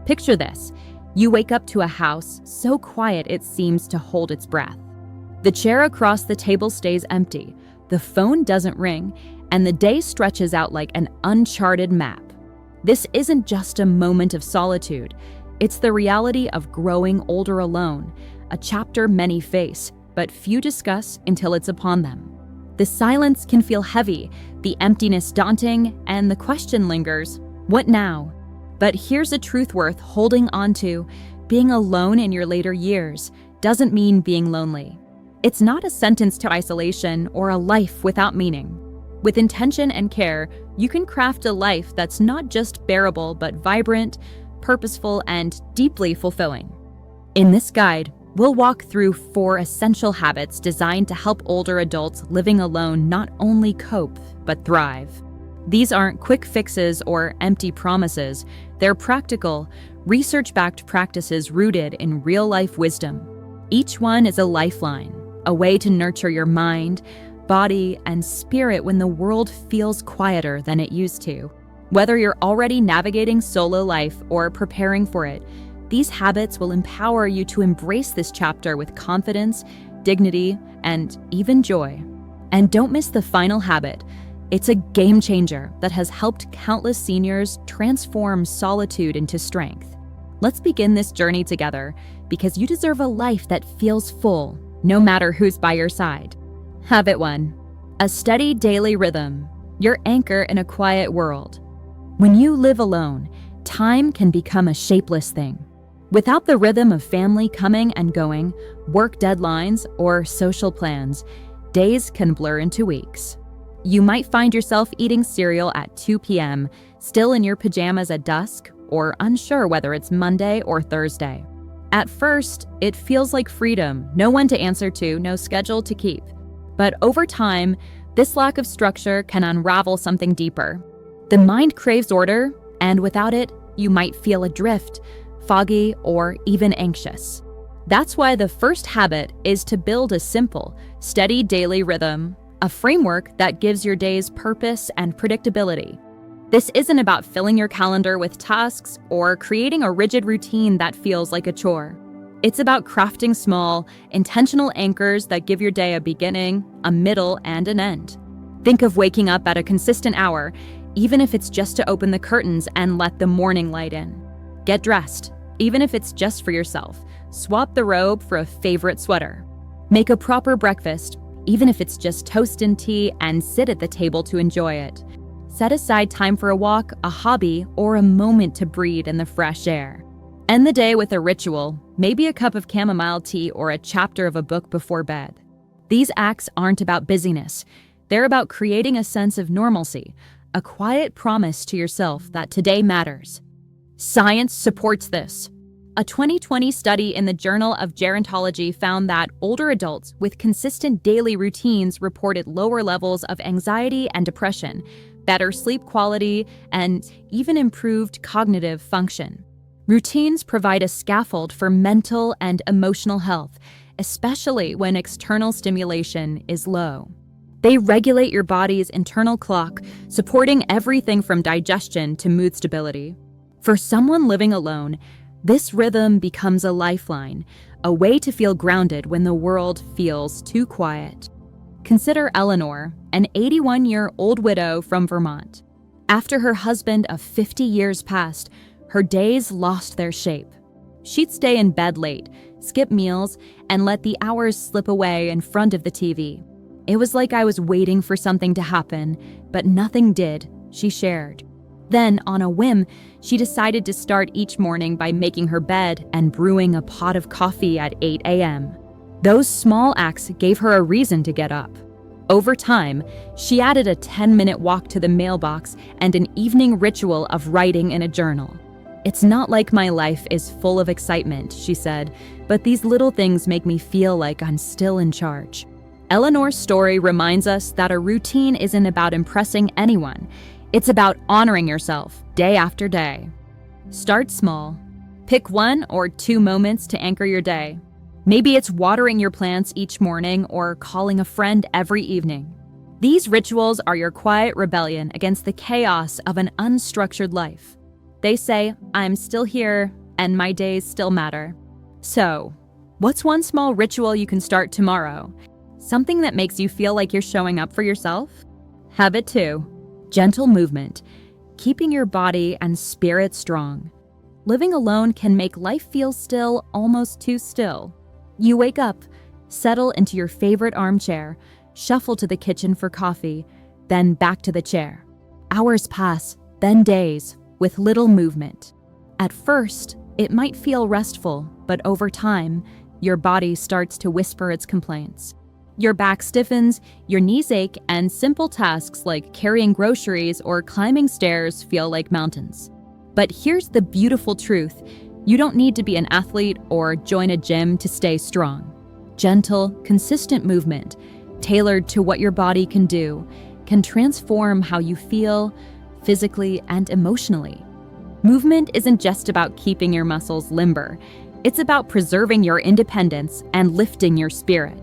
Picture this. You wake up to a house so quiet it seems to hold its breath. The chair across the table stays empty, the phone doesn't ring, and the day stretches out like an uncharted map. This isn't just a moment of solitude. It's the reality of growing older alone, a chapter many face, but few discuss until it's upon them. The silence can feel heavy, the emptiness daunting, and the question lingers, what now? But here's a truth worth holding on to. Being alone in your later years doesn't mean being lonely. It's not a sentence to isolation or a life without meaning. With intention and care, you can craft a life that's not just bearable but vibrant, purposeful, and deeply fulfilling. In this guide, we'll walk through 4 essential habits designed to help older adults living alone not only cope, but thrive. These aren't quick fixes or empty promises. They're practical, research-backed practices rooted in real-life wisdom. Each one is a lifeline, a way to nurture your mind, body, and spirit when the world feels quieter than it used to. Whether you're already navigating solo life or preparing for it, these habits will empower you to embrace this chapter with confidence, dignity, and even joy. And don't miss the final habit. It's a game changer that has helped countless seniors transform solitude into strength. Let's begin this journey together, because you deserve a life that feels full, no matter who's by your side. Habit 1. A steady daily rhythm, your anchor in a quiet world. When you live alone, time can become a shapeless thing. Without the rhythm of family coming and going, work deadlines, or social plans, days can blur into weeks. You might find yourself eating cereal at 2 p.m., still in your pajamas at dusk, or unsure whether it's Monday or Thursday. At first, it feels like freedom, no one to answer to, no schedule to keep. But over time, this lack of structure can unravel something deeper. The mind craves order, and without it, you might feel adrift, foggy, or even anxious. That's why the first habit is to build a simple, steady daily rhythm, a framework that gives your days purpose and predictability. This isn't about filling your calendar with tasks or creating a rigid routine that feels like a chore. It's about crafting small, intentional anchors that give your day a beginning, a middle, and an end. Think of waking up at a consistent hour, even if it's just to open the curtains and let the morning light in. Get dressed, even if it's just for yourself. Swap the robe for a favorite sweater. Make a proper breakfast, even if it's just toast and tea, and sit at the table to enjoy it. Set aside time for a walk, a hobby, or a moment to breathe in the fresh air. End the day with a ritual, maybe a cup of chamomile tea or a chapter of a book before bed. These acts aren't about busyness. They're about creating a sense of normalcy, a quiet promise to yourself that today matters. Science supports this. A 2020 study in the Journal of Gerontology found that older adults with consistent daily routines reported lower levels of anxiety and depression, better sleep quality, and even improved cognitive function. Routines provide a scaffold for mental and emotional health, especially when external stimulation is low. They regulate your body's internal clock, supporting everything from digestion to mood stability. For someone living alone, this rhythm becomes a lifeline, a way to feel grounded when the world feels too quiet. Consider Eleanor, an 81-year-old widow from Vermont. After her husband of 50 years passed, her days lost their shape. She'd stay in bed late, skip meals, and let the hours slip away in front of the TV. It was like I was waiting for something to happen, but nothing did, she shared. Then, on a whim, she decided to start each morning by making her bed and brewing a pot of coffee at 8 a.m. Those small acts gave her a reason to get up. Over time, she added a 10-minute walk to the mailbox and an evening ritual of writing in a journal. "It's not like my life is full of excitement," she said, "but these little things make me feel like I'm still in charge." Eleanor's story reminds us that a routine isn't about impressing anyone. It's about honoring yourself day after day. Start small. Pick 1 or 2 moments to anchor your day. Maybe it's watering your plants each morning or calling a friend every evening. These rituals are your quiet rebellion against the chaos of an unstructured life. They say, I'm still here and my days still matter. So, what's one small ritual you can start tomorrow? Something that makes you feel like you're showing up for yourself? Habit 2. Gentle movement, keeping your body and spirit strong. Living alone can make life feel still, almost too still. You wake up, settle into your favorite armchair, shuffle to the kitchen for coffee, then back to the chair. Hours pass, then days, with little movement. At first, it might feel restful, but over time, your body starts to whisper its complaints. Your back stiffens, your knees ache, and simple tasks like carrying groceries or climbing stairs feel like mountains. But here's the beautiful truth. You don't need to be an athlete or join a gym to stay strong. Gentle, consistent movement, tailored to what your body can do, can transform how you feel physically and emotionally. Movement isn't just about keeping your muscles limber. It's about preserving your independence and lifting your spirit.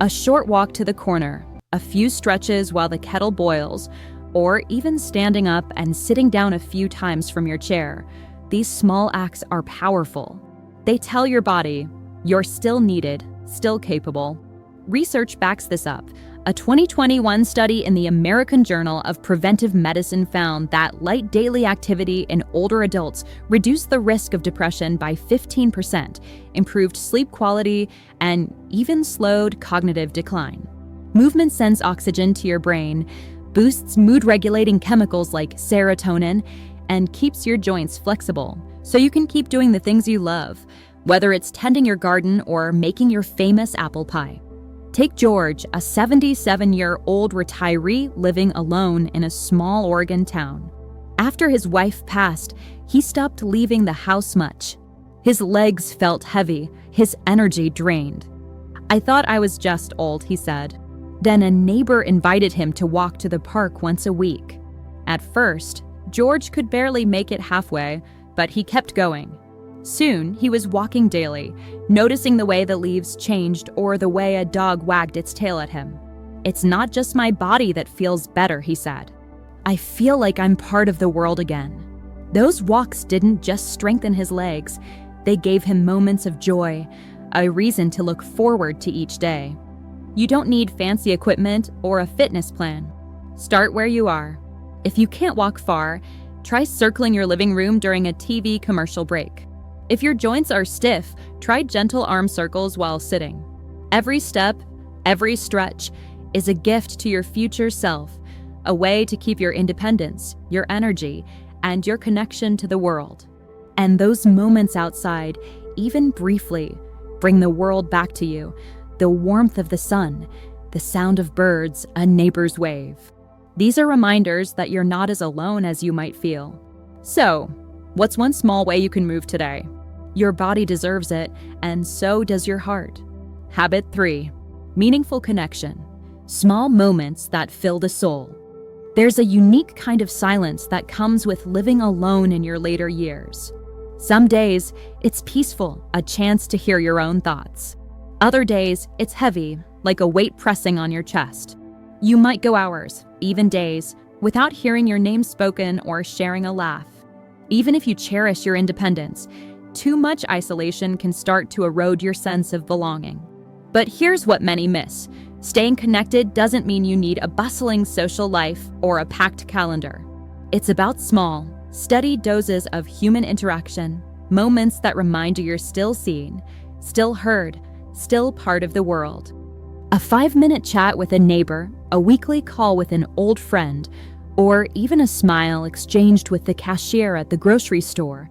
A short walk to the corner, a few stretches while the kettle boils, or even standing up and sitting down a few times from your chair, these small acts are powerful. They tell your body, you're still needed, still capable. Research backs this up. A 2021 study in the American Journal of Preventive Medicine found that light daily activity in older adults reduced the risk of depression by 15%, improved sleep quality, and even slowed cognitive decline. Movement sends oxygen to your brain, boosts mood-regulating chemicals like serotonin, and keeps your joints flexible, so you can keep doing the things you love, whether it's tending your garden or making your famous apple pie. Take George, a 77-year-old retiree living alone in a small Oregon town. After his wife passed, he stopped leaving the house much. His legs felt heavy, his energy drained. I thought I was just old, he said. Then a neighbor invited him to walk to the park once a week. At first, George could barely make it halfway, but he kept going. Soon, he was walking daily, noticing the way the leaves changed or the way a dog wagged its tail at him. It's not just my body that feels better, he said. I feel like I'm part of the world again. Those walks didn't just strengthen his legs, they gave him moments of joy, a reason to look forward to each day. You don't need fancy equipment or a fitness plan. Start where you are. If you can't walk far, try circling your living room during a TV commercial break. If your joints are stiff, try gentle arm circles while sitting. Every step, every stretch is a gift to your future self, a way to keep your independence, your energy, and your connection to the world. And those moments outside, even briefly, bring the world back to you, the warmth of the sun, the sound of birds, a neighbor's wave. These are reminders that you're not as alone as you might feel. So, what's one small way you can move today? Your body deserves it, and so does your heart. Habit 3. Meaningful connection. Small moments that fill the soul. There's a unique kind of silence that comes with living alone in your later years. Some days, it's peaceful, a chance to hear your own thoughts. Other days, it's heavy, like a weight pressing on your chest. You might go hours, even days, without hearing your name spoken or sharing a laugh. Even if you cherish your independence, too much isolation can start to erode your sense of belonging. But here's what many miss. Staying connected doesn't mean you need a bustling social life or a packed calendar. It's about small, steady doses of human interaction, moments that remind you you're still seen, still heard, still part of the world. A 5-minute chat with a neighbor, a weekly call with an old friend, or even a smile exchanged with the cashier at the grocery store.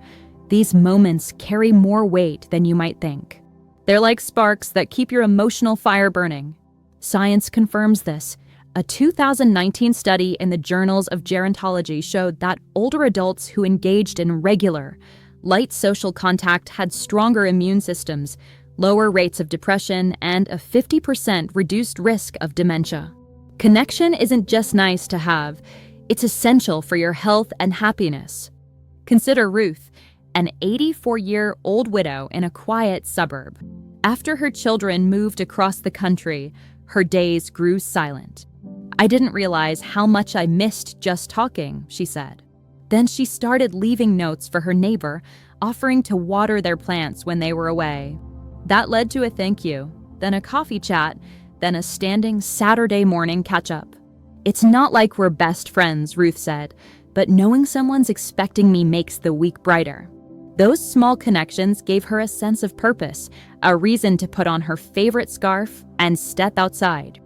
These moments carry more weight than you might think. They're like sparks that keep your emotional fire burning. Science confirms this. A 2019 study in the Journals of Gerontology showed that older adults who engaged in regular, light social contact had stronger immune systems, lower rates of depression, and a 50% reduced risk of dementia. Connection isn't just nice to have, it's essential for your health and happiness. Consider Ruth, an 84-year-old widow in a quiet suburb. After her children moved across the country, her days grew silent. I didn't realize how much I missed just talking, she said. Then she started leaving notes for her neighbor, offering to water their plants when they were away. That led to a thank you, then a coffee chat, then a standing Saturday morning catch-up. "It's not like we're best friends," Ruth said, "but knowing someone's expecting me makes the week brighter." Those small connections gave her a sense of purpose, a reason to put on her favorite scarf and step outside.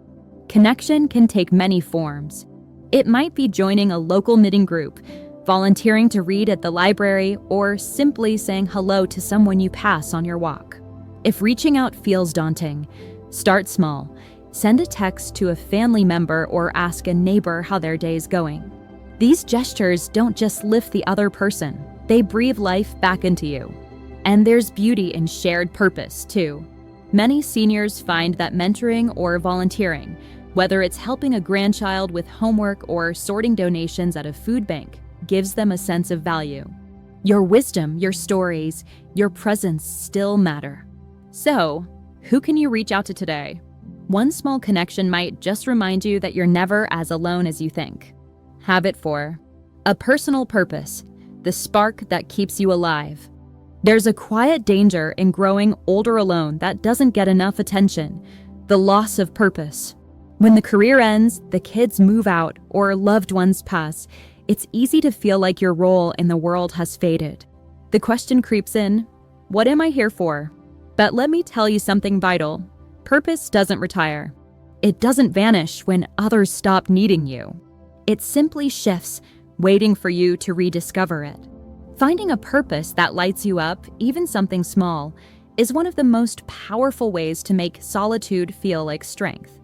Connection can take many forms. It might be joining a local knitting group, volunteering to read at the library, or simply saying hello to someone you pass on your walk. If reaching out feels daunting, start small. Send a text to a family member or ask a neighbor how their day's going. These gestures don't just lift the other person, they breathe life back into you. And there's beauty in shared purpose, too. Many seniors find that mentoring or volunteering, whether it's helping a grandchild with homework or sorting donations at a food bank, gives them a sense of value. Your wisdom, your stories, your presence still matter. So, who can you reach out to today? One small connection might just remind you that you're never as alone as you think. Habit 4. A personal purpose, the spark that keeps you alive. There's a quiet danger in growing older alone that doesn't get enough attention, the loss of purpose. When the career ends, the kids move out, or loved ones pass, it's easy to feel like your role in the world has faded. The question creeps in, what am I here for? But let me tell you something vital. Purpose doesn't retire. It doesn't vanish when others stop needing you. It simply shifts, waiting for you to rediscover it. Finding a purpose that lights you up, even something small, is one of the most powerful ways to make solitude feel like strength.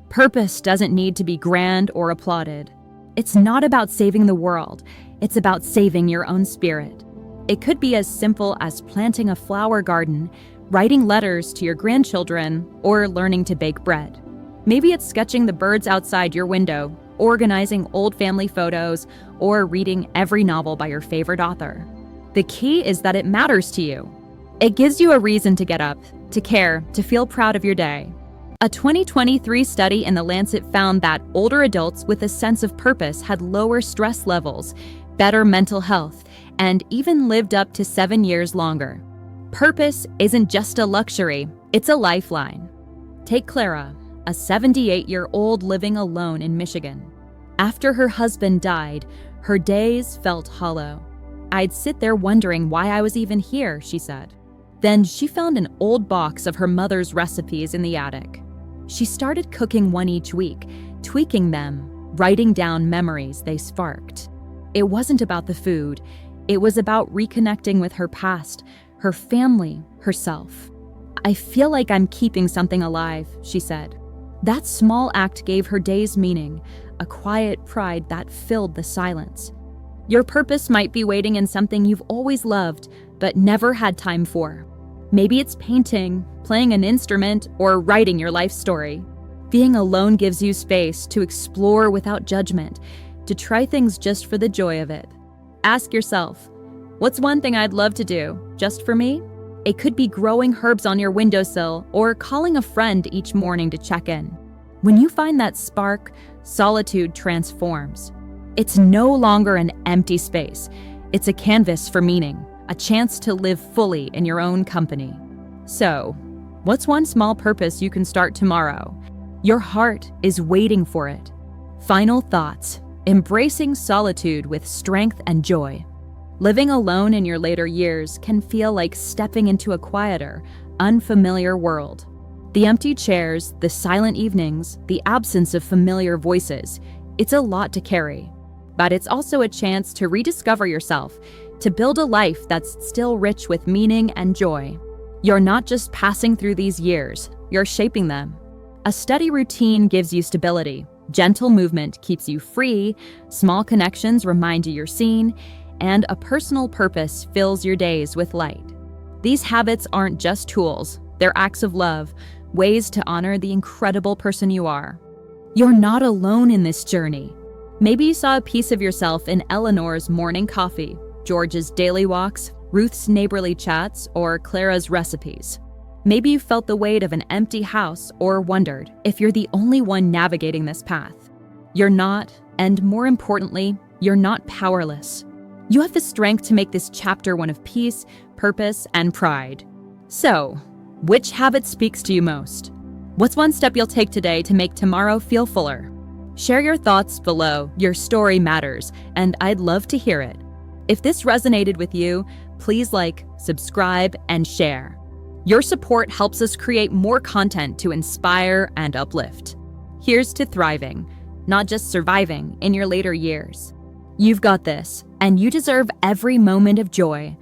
Purpose doesn't need to be grand or applauded. It's not about saving the world, it's about saving your own spirit. It could be as simple as planting a flower garden, writing letters to your grandchildren, or learning to bake bread. Maybe it's sketching the birds outside your window, organizing old family photos, or reading every novel by your favorite author. The key is that it matters to you. It gives you a reason to get up, to care, to feel proud of your day. A 2023 study in The Lancet found that older adults with a sense of purpose had lower stress levels, better mental health, and even lived up to 7 years longer. Purpose isn't just a luxury, it's a lifeline. Take Clara, a 78-year-old living alone in Michigan. After her husband died, her days felt hollow. "I'd sit there wondering why I was even here," she said. Then she found an old box of her mother's recipes in the attic. She started cooking one each week, tweaking them, writing down memories they sparked. It wasn't about the food, it was about reconnecting with her past, her family, herself. "I feel like I'm keeping something alive," she said. That small act gave her days meaning, a quiet pride that filled the silence. Your purpose might be waiting in something you've always loved, but never had time for. Maybe it's painting, playing an instrument, or writing your life story. Being alone gives you space to explore without judgment, to try things just for the joy of it. Ask yourself, what's one thing I'd love to do, just for me? It could be growing herbs on your windowsill or calling a friend each morning to check in. When you find that spark, solitude transforms. It's no longer an empty space. It's a canvas for meaning, a chance to live fully in your own company. So, what's one small purpose you can start tomorrow? Your heart is waiting for it. Final thoughts. Embracing solitude with strength and joy. Living alone in your later years can feel like stepping into a quieter, unfamiliar world. The empty chairs, the silent evenings, the absence of familiar voices, it's a lot to carry. But it's also a chance to rediscover yourself, to build a life that's still rich with meaning and joy. You're not just passing through these years, you're shaping them. A steady routine gives you stability, gentle movement keeps you free, small connections remind you you're seen, and a personal purpose fills your days with light. These habits aren't just tools, they're acts of love, ways to honor the incredible person you are. You're not alone in this journey. Maybe you saw a piece of yourself in Eleanor's morning coffee, George's daily walks, Ruth's neighborly chats, or Clara's recipes. Maybe you felt the weight of an empty house or wondered if you're the only one navigating this path. You're not, and more importantly, you're not powerless. You have the strength to make this chapter one of peace, purpose, and pride. So, which habit speaks to you most? What's one step you'll take today to make tomorrow feel fuller? Share your thoughts below. Your story matters, and I'd love to hear it. If this resonated with you, please like, subscribe, and share. Your support helps us create more content to inspire and uplift. Here's to thriving, not just surviving, in your later years. You've got this, and you deserve every moment of joy.